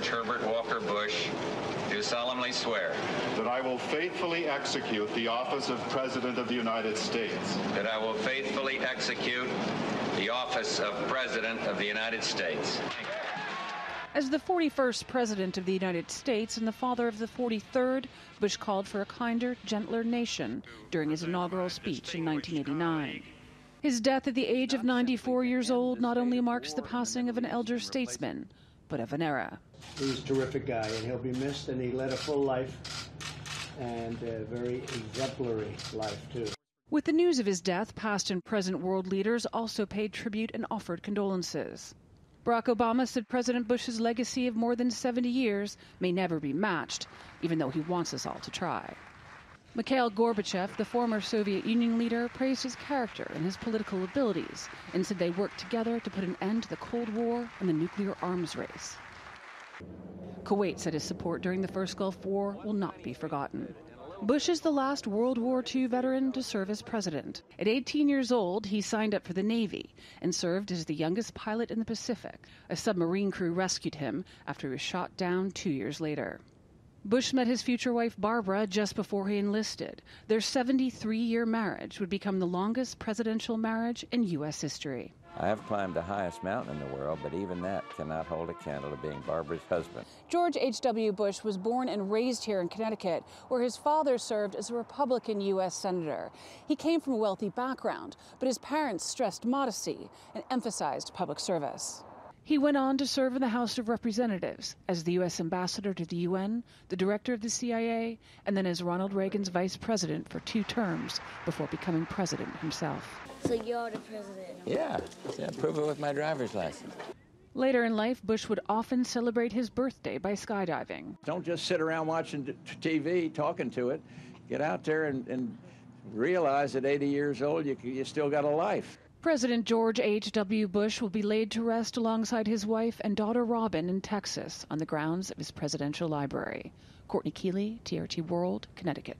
George Herbert Walker Bush, do solemnly swear that I will faithfully execute the office of President of the United States. That I will faithfully execute the office of President of the United States. As the 41st President of the United States and the father of the 43rd, Bush called for a kinder, gentler nation during his inaugural speech in 1989. His death at the age of 94 years old not only marks the passing of an elder statesman, but of an era. He was a terrific guy, and he'll be missed, and he led a full life and a very exemplary life, too. With the news of his death, past and present world leaders also paid tribute and offered condolences. Barack Obama said President Bush's legacy of more than 70 years may never be matched, even though he wants us all to try. Mikhail Gorbachev, the former Soviet Union leader, praised his character and his political abilities and said they worked together to put an end to the Cold War and the nuclear arms race. Kuwait said his support during the first Gulf War will not be forgotten. Bush is the last World War II veteran to serve as president. At 18 years old, he signed up for the Navy and served as the youngest pilot in the Pacific. A submarine crew rescued him after he was shot down 2 years later. Bush met his future wife Barbara just before he enlisted. Their 73-year marriage would become the longest presidential marriage in U.S. history. I have climbed the highest mountain in the world, but even that cannot hold a candle to being Barbara's husband. George H.W. Bush was born and raised here in Connecticut, where his father served as a Republican U.S. Senator. He came from a wealthy background, but his parents stressed modesty and emphasized public service. He went on to serve in the House of Representatives as the U.S. ambassador to the UN, the director of the CIA, and then as Ronald Reagan's vice president for 2 terms before becoming president himself. So you're the president? Yeah, prove it with my driver's license. Later in life, Bush would often celebrate his birthday by skydiving. Don't just sit around watching TV, talking to it. Get out there and realize at 80 years old you still got a life. President George H.W. Bush will be laid to rest alongside his wife and daughter Robin in Texas on the grounds of his presidential library. Courtney Kealy, TRT World, Connecticut.